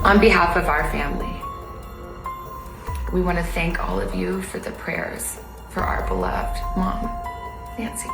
On behalf of our family, we want to thank all of you for the prayers for our beloved mom, Nancy.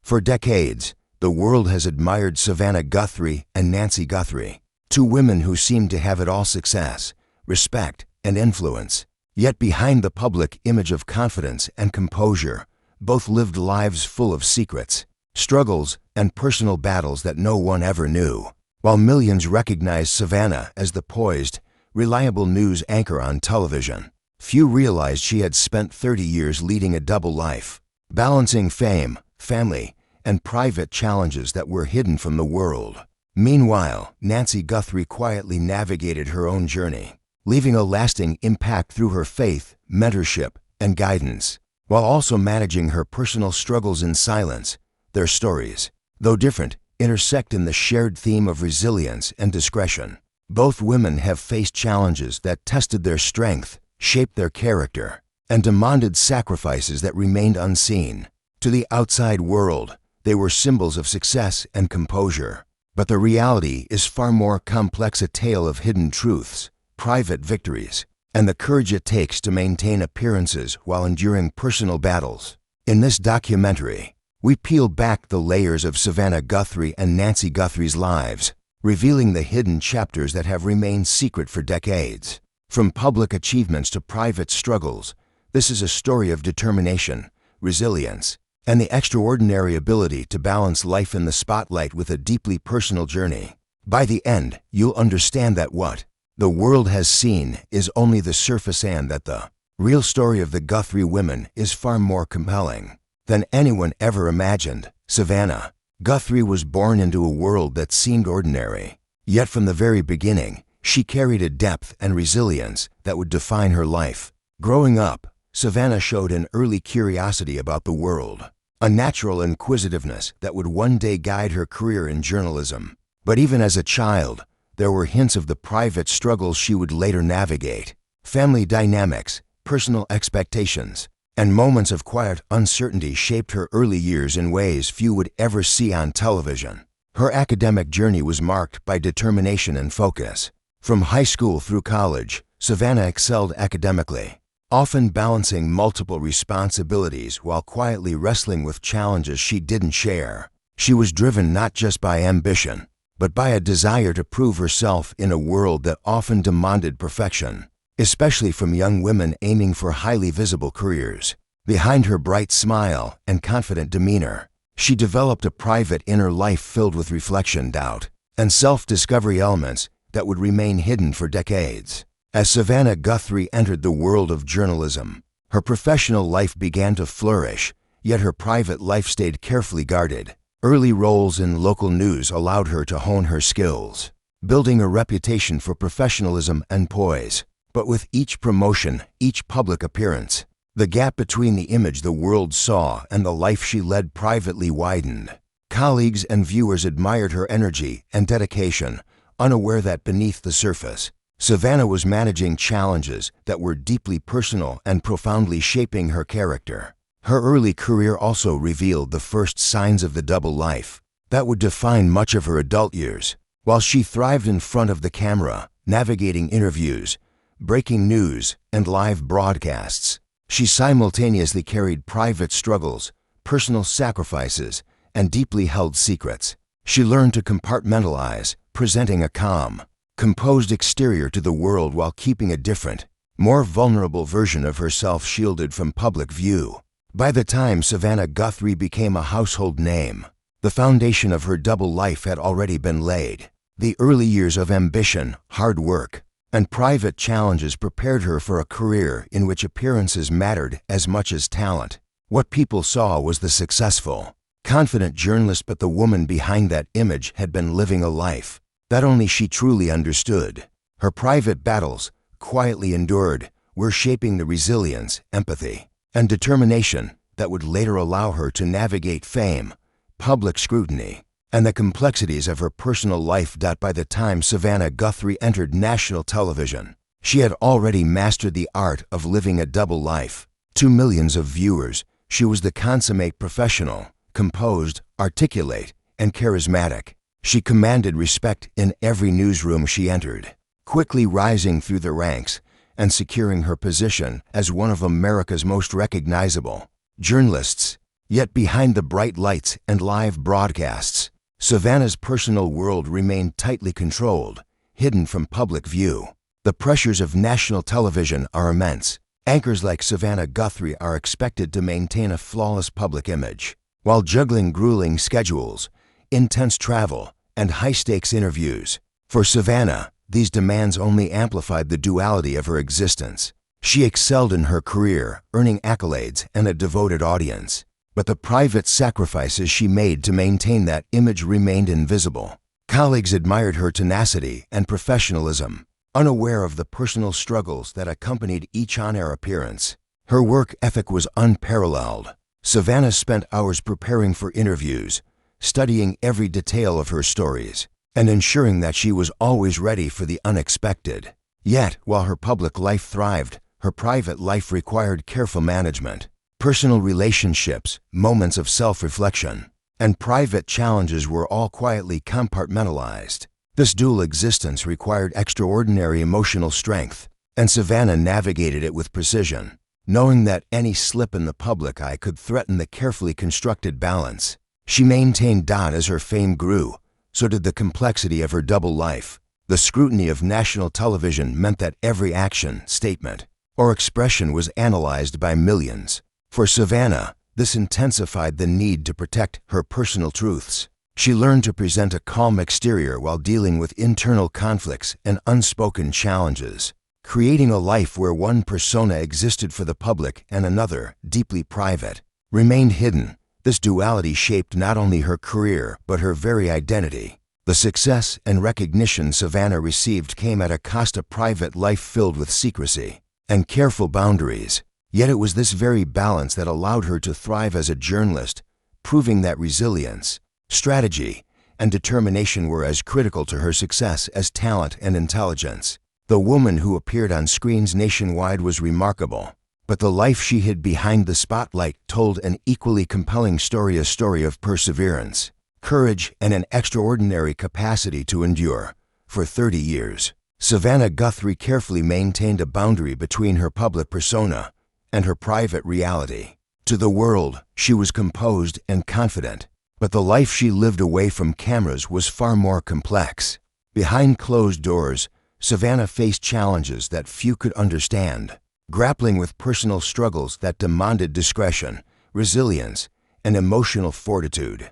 For decades, the world has admired Savannah Guthrie and Nancy Guthrie, two women who seemed to have it all: success, respect, and influence. Yet behind the public image of confidence and composure, both lived lives full of secrets, struggles, and personal battles that no one ever knew. While millions recognized Savannah as the poised, reliable news anchor on television, few realized she had spent 30 years leading a double life, balancing fame, family, and private challenges that were hidden from the world. Meanwhile, Nancy Guthrie quietly navigated her own journey, leaving a lasting impact through her faith, mentorship, and guidance, while also managing her personal struggles in silence. Their stories, though different, intersect in the shared theme of resilience and discretion. Both women have faced challenges that tested their strength, shaped their character, and demanded sacrifices that remained unseen. To the outside world, they were symbols of success and composure. But the reality is far more complex, a tale of hidden truths, private victories, and the courage it takes to maintain appearances while enduring personal battles. In this documentary, we peel back the layers of Savannah Guthrie and Nancy Guthrie's lives, revealing the hidden chapters that have remained secret for decades. From public achievements to private struggles, this is a story of determination, resilience, and the extraordinary ability to balance life in the spotlight with a deeply personal journey. By the end, you'll understand that what the world has seen is only the surface, and that the real story of the Guthrie women is far more compelling than anyone ever imagined. Savannah Guthrie was born into a world that seemed ordinary, yet from the very beginning, she carried a depth and resilience that would define her life. Growing up, Savannah showed an early curiosity about the world, a natural inquisitiveness that would one day guide her career in journalism. But even as a child, there were hints of the private struggles she would later navigate. Family dynamics, personal expectations, and moments of quiet uncertainty shaped her early years in ways few would ever see on television. Her academic journey was marked by determination and focus. From high school through college, Savannah excelled academically, often balancing multiple responsibilities while quietly wrestling with challenges she didn't share. She was driven not just by ambition, but by a desire to prove herself in a world that often demanded perfection, especially from young women aiming for highly visible careers. Behind her bright smile and confident demeanor, she developed a private inner life filled with reflection, doubt, and self-discovery, elements that would remain hidden for decades. As Savannah Guthrie entered the world of journalism, her professional life began to flourish, yet her private life stayed carefully guarded. Early roles in local news allowed her to hone her skills, building a reputation for professionalism and poise. But with each promotion, each public appearance, the gap between the image the world saw and the life she led privately widened. Colleagues and viewers admired her energy and dedication, unaware that beneath the surface, Savannah was managing challenges that were deeply personal and profoundly shaping her character. Her early career also revealed the first signs of the double life that would define much of her adult years. While she thrived in front of the camera, navigating interviews, breaking news, and live broadcasts, she simultaneously carried private struggles, personal sacrifices, and deeply held secrets. She learned to compartmentalize, presenting a calm, composed exterior to the world while keeping a different, more vulnerable version of herself shielded from public view. By the time Savannah Guthrie became a household name, the foundation of her double life had already been laid. The early years of ambition, hard work, and private challenges prepared her for a career in which appearances mattered as much as talent. What people saw was the successful, confident journalist, but the woman behind that image had been living a life that only she truly understood. Her private battles, quietly endured, were shaping the resilience, empathy, and determination that would later allow her to navigate fame, public scrutiny, and the complexities of her personal life. By the time Savannah Guthrie entered national television, she had already mastered the art of living a double life. To millions of viewers, she was the consummate professional, composed, articulate, and charismatic. She commanded respect in every newsroom she entered, quickly rising through the ranks and securing her position as one of America's most recognizable journalists. Yet behind the bright lights and live broadcasts, Savannah's personal world remained tightly controlled, hidden from public view. The pressures of national television are immense. Anchors like Savannah Guthrie are expected to maintain a flawless public image, while juggling grueling schedules, intense travel, and high-stakes interviews. For Savannah, these demands only amplified the duality of her existence. She excelled in her career, earning accolades and a devoted audience. But the private sacrifices she made to maintain that image remained invisible. Colleagues admired her tenacity and professionalism, unaware of the personal struggles that accompanied each on-air appearance. Her work ethic was unparalleled. Savannah spent hours preparing for interviews, studying every detail of her stories, and ensuring that she was always ready for the unexpected. Yet, while her public life thrived, her private life required careful management. Personal relationships, moments of self-reflection, and private challenges were all quietly compartmentalized. This dual existence required extraordinary emotional strength, and Savannah navigated it with precision, knowing that any slip in the public eye could threaten the carefully constructed balance. She maintained that as her fame grew, so did the complexity of her double life. The scrutiny of national television meant that every action, statement, or expression was analyzed by millions. For Savannah, this intensified the need to protect her personal truths. She learned to present a calm exterior while dealing with internal conflicts and unspoken challenges, creating a life where one persona existed for the public and another, deeply private, remained hidden. This duality shaped not only her career but her very identity. The success and recognition Savannah received came at a cost of private life filled with secrecy and careful boundaries. Yet it was this very balance that allowed her to thrive as a journalist, proving that resilience, strategy, and determination were as critical to her success as talent and intelligence. The woman who appeared on screens nationwide was remarkable, but the life she hid behind the spotlight told an equally compelling story, a story of perseverance, courage, and an extraordinary capacity to endure. For 30 years, Savannah Guthrie carefully maintained a boundary between her public persona and her private reality. To the world, she was composed and confident, but the life she lived away from cameras was far more complex. Behind closed doors, Savannah faced challenges that few could understand, grappling with personal struggles that demanded discretion, resilience, and emotional fortitude.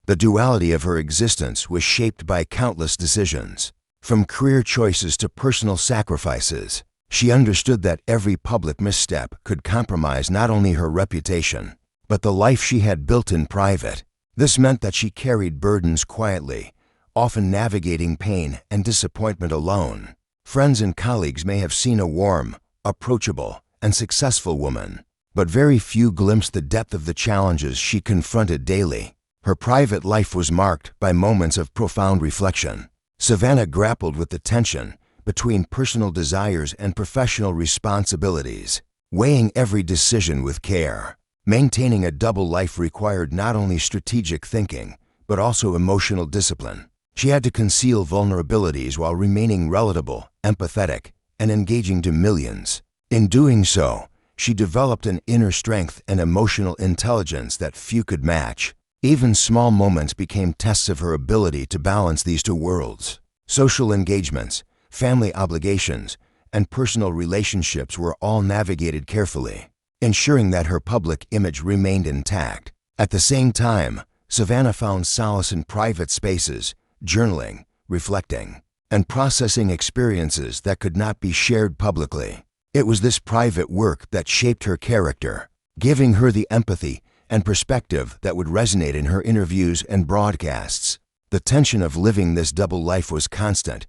The duality of her existence was shaped by countless decisions. From career choices to personal sacrifices, she understood that every public misstep could compromise not only her reputation, but the life she had built in private. This meant that she carried burdens quietly, often navigating pain and disappointment alone. Friends and colleagues may have seen a warm, approachable, and successful woman, but very few glimpsed the depth of the challenges she confronted daily. Her private life was marked by moments of profound reflection. Savannah grappled with the tension between personal desires and professional responsibilities, weighing every decision with care. Maintaining a double life required not only strategic thinking, but also emotional discipline. She had to conceal vulnerabilities while remaining relatable, empathetic, and engaging to millions. In doing so, she developed an inner strength and emotional intelligence that few could match. Even small moments became tests of her ability to balance these two worlds. Social engagements, family obligations, and personal relationships were all navigated carefully, ensuring that her public image remained intact. At the same time, Savannah found solace in private spaces, journaling, reflecting, and processing experiences that could not be shared publicly. It was this private work that shaped her character, giving her the empathy and perspective that would resonate in her interviews and broadcasts. The tension of living this double life was constant,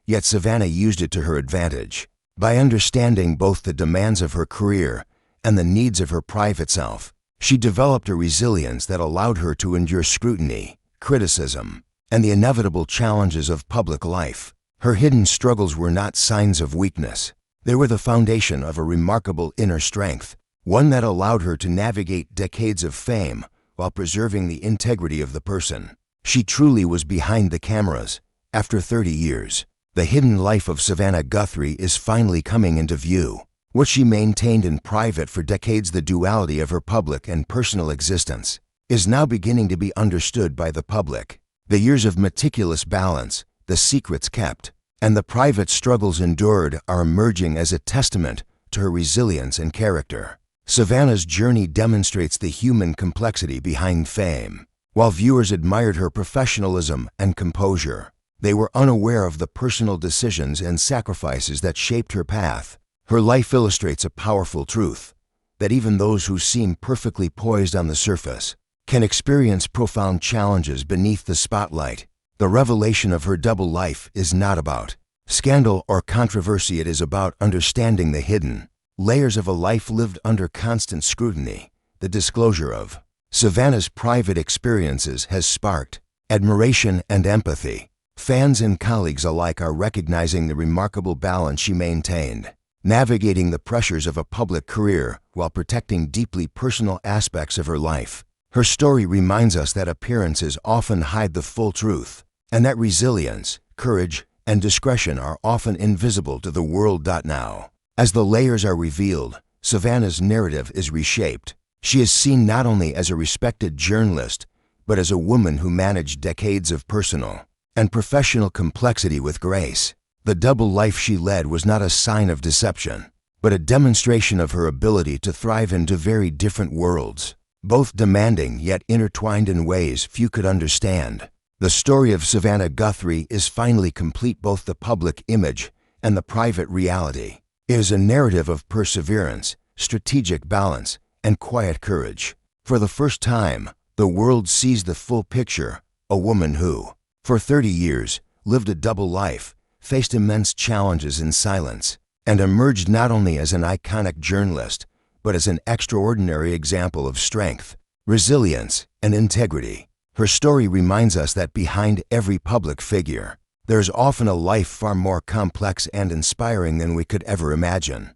yet Savannah used it to her advantage. By understanding both the demands of her career and the needs of her private self, she developed a resilience that allowed her to endure scrutiny, criticism, and the inevitable challenges of public life. Her hidden struggles were not signs of weakness. They were the foundation of a remarkable inner strength, one that allowed her to navigate decades of fame while preserving the integrity of the person. She truly was behind the cameras. After 30 years, the hidden life of Savannah Guthrie is finally coming into view. What she maintained in private for decades, the duality of her public and personal existence, is now beginning to be understood by the public. The years of meticulous balance, the secrets kept, and the private struggles endured are emerging as a testament to her resilience and character. Savannah's journey demonstrates the human complexity behind fame. While viewers admired her professionalism and composure, they were unaware of the personal decisions and sacrifices that shaped her path. Her life illustrates a powerful truth, that even those who seem perfectly poised on the surface can experience profound challenges beneath the spotlight. The revelation of her double life is not about scandal or controversy. It is about understanding the hidden layers of a life lived under constant scrutiny. The disclosure of Savannah's private experiences has sparked admiration and empathy. Fans and colleagues alike are recognizing the remarkable balance she maintained, navigating the pressures of a public career while protecting deeply personal aspects of her life. Her story reminds us that appearances often hide the full truth, and that resilience, courage, and discretion are often invisible to the world. Now, as the layers are revealed, Savannah's narrative is reshaped. She is seen not only as a respected journalist, but as a woman who managed decades of personal and professional complexity with grace. The double life she led was not a sign of deception, but a demonstration of her ability to thrive in two very different worlds, both demanding yet intertwined in ways few could understand. The story of Savannah Guthrie is finally complete. Both the public image and the private reality. It is a narrative of perseverance, strategic balance, and quiet courage. For the first time, the world sees the full picture. A woman who, for 30 years, lived a double life, faced immense challenges in silence, and emerged not only as an iconic journalist, but as an extraordinary example of strength, resilience, and integrity. Her story reminds us that behind every public figure, there is often a life far more complex and inspiring than we could ever imagine.